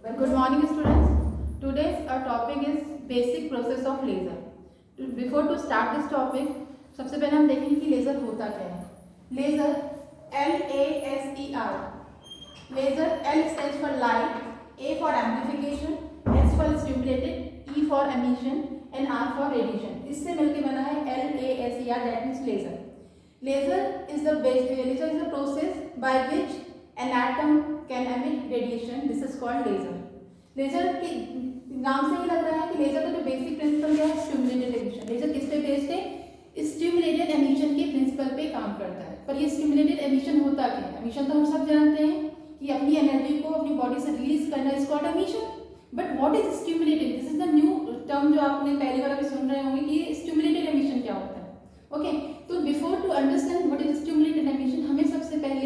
Good morning, students. Today's our topic is basic process of laser. Before to start this topic, सबसे पहले हम देखेंगे कि laser होता क्या है. Laser LASER. Laser L stands for light, A for amplification, S for stimulated, E for emission and R for radiation. इससे मिलके बना है LASER, that means laser. Laser is the process by which an atom can emit radiation. This is called laser. Laser के नाम से ही लग रहा है कि लेजर का जो बेसिक प्रिंसिपल क्या है, स्टिमुलेटेड एमिशन. लेजर किस पे बेस्ड है? स्टिमुलेटेड एमिशन के प्रिंसिपल पे काम करता है. पर ये स्टिमुलेटेड एमिशन होता क्या है? एमिशन तो हम सब जानते हैं कि अपनी एनर्जी को अपनी बॉडी से रिलीज करना, is called emission. But what is stimulated? This is the new term जो आपने पहली बार अभी सुन रहे होंगे कि स्टिमुलेटेड एमिशन क्या होता है. ओके, तो before to understand what is stimulated emission, हमें सबसे पहले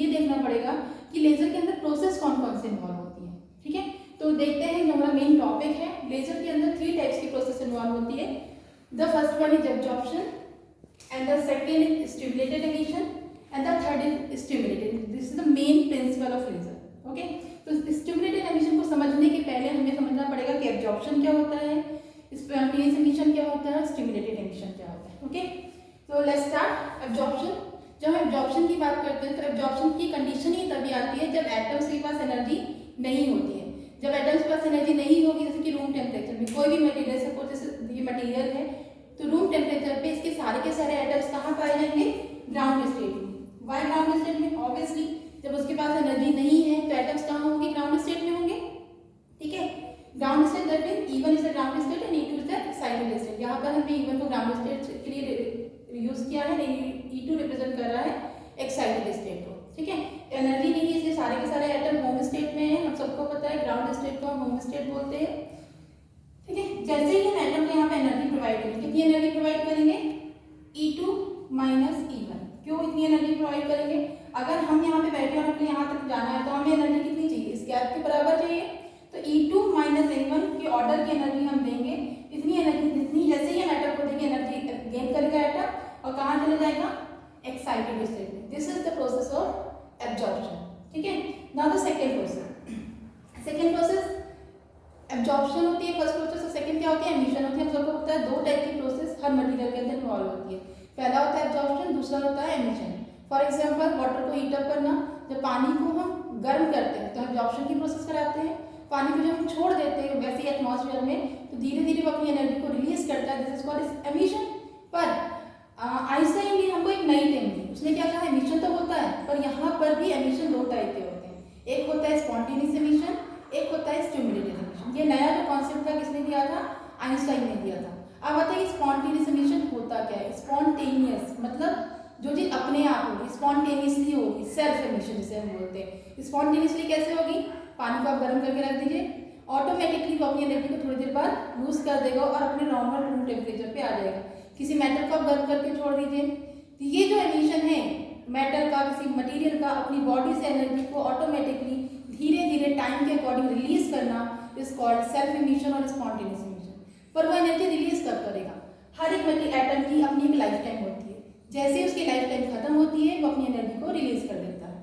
ये देखना पड़ेगा कि लेजर के अंदर प्रोसेस कौन कौन से इन्वॉल्व होती है. ठीक है, तो देखते हैं जो हमारा मेन टॉपिक है. लेजर के अंदर 3 टाइप्स की प्रोसेस इन्वॉल्व होती है. The first one is absorption and the second is stimulated emission and the third is stimulated. This is the main principle of laser. Okay, तो स्टिमुलेटेड एमिशन को समझने के पहले हमें समझना पड़ेगा कि एब्जॉर्प्शन क्या होता है, स्पॉन्टेनियस एमिशन क्या होता है, स्टिमुलेटेड एमिशन क्या होता है. ओके, तो लेट्स स्टार्ट. एब्जॉर्प्शन. जब हम एब्जॉर्प्शन की बात करते हैं तो एब्जॉर्प्शन की कंडीशन ही तभी आती है जब एटम्स के पास एनर्जी नहीं होती है. जब एटम्स के पास एनर्जी नहीं होगी, जैसे कि रूम टेम्परेचर में कोई भी मटेरियल, सपोज जैसे ये मटेरियल है, तो रूम टेम्परेचर पे इसके सारे के सारे एटम्स कहाँ पाए जाएंगे? ग्राउंड स्टेट में. वाई ग्राउंड स्टेट में? ऑब्वियसली जब उसके पास एनर्जी नहीं है तो एटम्स कहाँ होंगे? ग्राउंड स्टेट में होंगे. ठीक है, ground state that means E1 is the ground state and E2 is the excited state. यहाँ पर हमने E1 को ग्राउंड स्टेट के लिए यूज किया है, E2 रिप्रेजेंट कर रहा है एक्साइटेड स्टेट को. ठीक है, एनर्जी नहीं है इसलिए सारे के सारे एटम होम स्टेट में है. हम सबको पता है ग्राउंड स्टेट को हम होम स्टेट बोलते हैं. ठीक है, जैसे ही हम एटम को यहाँ पे एनर्जी प्रोवाइड करेंगे, कितनी एनर्जी प्रोवाइड करेंगे? E2 minus E1. क्यों इतनी एनर्जी प्रोवाइड करेंगे? अगर हम यहाँ पे बैठे और हमें यहाँ तक जाना है तो हमें एनर्जी कितनी चाहिए? इस गैप के बराबर चाहिए. तो E2 माइनस E1 के ऑर्डर की एनर्जी हम देंगे. इतनी एनर्जी जितनी जैसे ही हम एटम को देंगे एनर्जी गेन करेगा एटम और कहाँ चले जाएगा? एक्साइटेड स्टेट में. This is the process of absorption. ठीक है, now the second process. Second process absorption होती है फर्स्ट प्रोसेस, और सेकंड क्या होती है? एमिशन होती है. हम सबको पता है 2 टाइप की प्रोसेस हर मटेरियल के अंदर इन्वॉल्व होती है. पहला होता है एब्जॉर्प्शन, दूसरा होता है एमिशन. फॉर एग्जांपल वाटर को हीट अप करना. जब पानी को हम गर्म करते हैं तो एब्जॉर्प्शन की प्रोसेस कराते हैं. पानी को जब हम छोड़ देते हैं वैसे ही एटमॉस्फेयर में तो धीरे धीरे वो अपनी एनर्जी को रिलीज करता है. This is called emission. पर आइंस्टाइन ने हमको एक नई टर्म दी. उसने क्या कहा? एमिशन तो होता है पर यहाँ पर भी एमिशन 2 टाइप के होते हैं. एक होता है स्पॉन्टेनियस एमिशन, एक होता है स्टिमुलेटेड एमिशन. ये नया जो कॉन्सेप्ट था किसने दिया था? आइंस्टाइन ने दिया था. अब बताइए स्पॉन्टेनियस एमिशन होता क्या है? स्पॉन्टेनियस मतलब जो चीज अपने आप होगी, स्पॉन्टेनियसली होगी, सेल्फ एमिशन जिसे हम बोलते हैं. स्पॉन्टेनियसली कैसे होगी? पानी को आप गर्म करके रख दीजिए, ऑटोमेटिकली वो अपनी एनर्जी को थोड़ी देर बाद लूज कर देगा और अपने नॉर्मल रूम टेम्परेचर पे आ जाएगा. किसी मेटल को आप गर्म करके छोड़ दीजिए तो ये जो एमिशन है मेटल का, किसी मटेरियल का, अपनी बॉडी से एनर्जी को ऑटोमेटिकली धीरे धीरे टाइम के अकॉर्डिंग रिलीज करना इज कॉल्ड सेल्फ एमिशन और स्पॉन्टेनियस एमिशन. पर वो एनर्जी रिलीज कब करेगा? हर एक एटम की अपनी एक लाइफ टाइम होती है. जैसे ही उसकी लाइफ टाइम खत्म होती है वो अपनी एनर्जी को रिलीज कर देता है.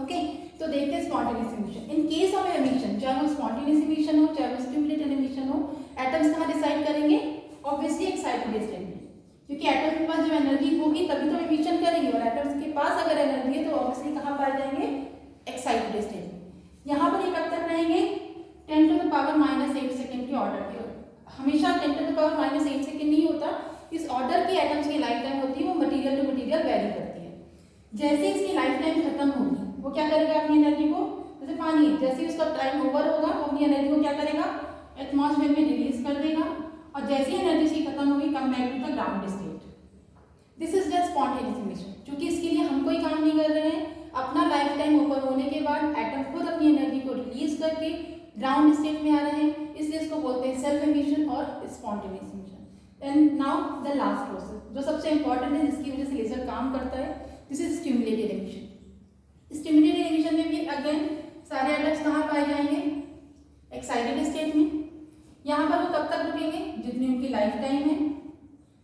ओके, तो देखते हैं spontaneous emission. In case of emission, चाहे वो स्पॉन्टेनियस एमिशन हो चाहे वो स्टिमुलेटेड एमिशन हो, एटम्स कहाँ डिसाइड करेंगे? ऑब्वियसली एक्साइटेड स्टेट में. क्योंकि एटम के पास जब एनर्जी होगी तभी तो एमिशन करेंगे और एटम्स के पास अगर एनर्जी है तो ऑब्वियसली कहाँ पाए जाएंगे? एक्साइटेड स्टेट में. यहाँ पर ये कब तक रहेंगे? 10⁻⁻8 सेकेंड के ऑर्डर के. हमेशा 10⁻⁻8 सेकेंड नहीं होता. इस ऑर्डर की एटम्स की लाइफ टाइम होती है, वो मटेरियल टू मटेरियल वेरी करती है. जैसे इसकी लाइफ टाइम खत्म होगी वो क्या करेगा? अपनी एनर्जी को, जैसे पानी जैसे ही उसका टाइम ओवर होगा वो अपनी एनर्जी को क्या करेगा? एटमॉस्फेयर में रिलीज कर देगा और जैसे ही एनर्जी इसकी खत्म होगी come back to the ground state. This is the spontaneous emission. क्योंकि इसके लिए हम कोई काम नहीं कर रहे हैं. अपना लाइफ टाइम ओवर होने के बाद एटम खुद अपनी एनर्जी को रिलीज करके ग्राउंड स्टेट में आ रहे हैं, इसलिए इसको बोलते हैं सेल्फ एमिशन और spontaneous emission. And now the last process जो सबसे इंपॉर्टेंट है, जिसकी वजह से लेजर काम करता है, this is stimulated emission. Stimulated emission में भी अगेन सारे एटम्स कहाँ पाए जाएंगे? एक्साइटेड स्टेट में. यहाँ पर वो कब तक रुकेंगे? जितनी उनकी लाइफ टाइम है.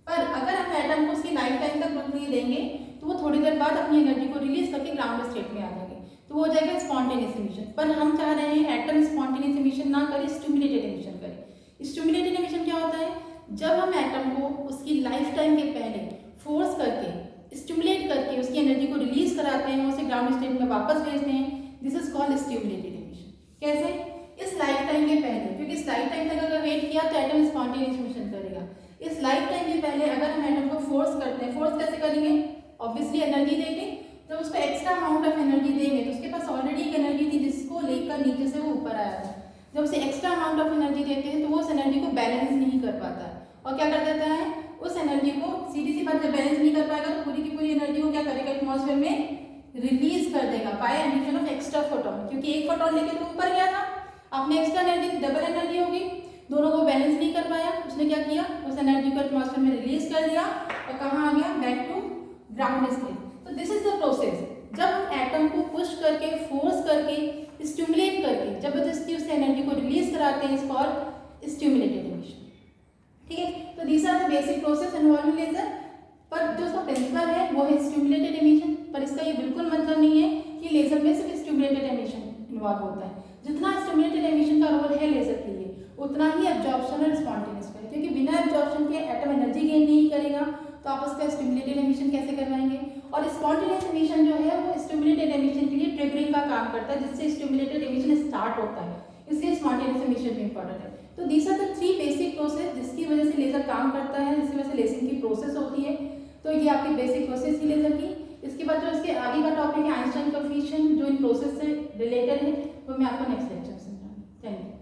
पर अगर हम एटम को उसकी लाइफ टाइम तक रुकने देंगे तो वो थोड़ी देर बाद अपनी एनर्जी को रिलीज करके ग्राउंड स्टेट में आ जाएंगे. तो वो हो जाएगा स्पॉन्टेनियस एमिशन. पर हम चाह रहे हैं एटम स्पॉन्टेनियस जब हम एटम को उसकी लाइफ टाइम के पहले फोर्स करके स्टिमुलेट करके उसकी एनर्जी को रिलीज कराते हैं, उसे ग्राउंड स्टेट में वापस भेजते हैं, this is called stimulated emission. कैसे? इस लाइफ टाइम के पहले, क्योंकि इस लाइफ टाइम तक अगर वेट किया तो एटम स्पॉन्टेनियस एमिशन करेगा। इस लाइफ टाइम के पहले अगर हम एटम को फोर्स करते हैं, फोर्स कैसे करेंगे? ऑब्वियसली एनर्जी देंगे। जब उसको एक्स्ट्रा अमाउंट ऑफ एनर्जी देंगे तो उसके पास ऑलरेडी एक एनर्जी थी जिसको लेकर नीचे से वो ऊपर आया था। जब उसे एक्स्ट्रा अमाउंट ऑफ एनर्जी देते हैं तो वो उस एनर्जी को बैलेंस नहीं कर पाता है और क्या कर देता है, उस एनर्जी को, सीधी सी बात, जब बैलेंस नहीं कर पाएगा तो पूरी की पूरी एनर्जी को क्या करेगा, एटमॉस्फेयर में रिलीज कर देगा by emission of extra photon. क्योंकि एक फोटोन लेके तो ऊपर गया था, आपने एक्स्ट्रा एनर्जी, डबल एनर्जी होगी, दोनों को बैलेंस नहीं कर पाया, उसने क्या किया, उस एनर्जी को एटमॉस्फेयर में रिलीज कर दिया और कहाँ आ गया, बैक टू ग्राउंड स्टेट। तो दिस इज द प्रोसेस। जब हम एटम को पुश करके, फोर्स करके, स्टिमुलेट करके जबरदस्ती उससे एनर्जी को रिलीज कराते हैं, इस कॉल्ड स्टिमुलेटेड एमिशन। ठीक है, तो these are the basic process involve in laser. पर जो उसका प्रिंसिपल है वो है स्टिमुलेटेड एमिशन। पर इसका ये बिल्कुल मतलब नहीं है कि लेजर में सिर्फ स्टिमुलेटेड एमिशन इन्वॉल्व होता है। जितना स्टिमुलेटेड एमिशन का रोल है लेजर के लिए, उतना ही एब्जॉर्प्शन और स्पॉन्टेनियस का है। क्योंकि बिना एब्जॉर्प्शन के एटम एनर्जी गेन नहीं करेगा, तो आप उसका स्टिमुलेटेड एमिशन कैसे करवाएंगे? और स्पॉन्टेनियस एमिशन जो है वो स्टिमुलेटेड एमिशन के लिए ट्रिगरिंग का काम करता है, जिससे स्टिमुलेटेड एमिशन स्टार्ट होता है, इसलिए स्पॉन्टेनियस एमिशन भी इंपॉर्टेंट है। तो these are the 3 basic process जिसकी वजह से लेजर काम करता है, जिसकी वजह से लेजरिंग की प्रोसेस होती है। तो ये आपकी बेसिक प्रोसेस थी लेजर की। इसके बाद जो इसके आगे का टॉपिक है आइंस्टाइन कोएफिशिएंट, जो इन प्रोसेस से रिलेटेड है, वो मैं आपको नेक्स्ट लेक्चर में समझाऊंगी। Thank you.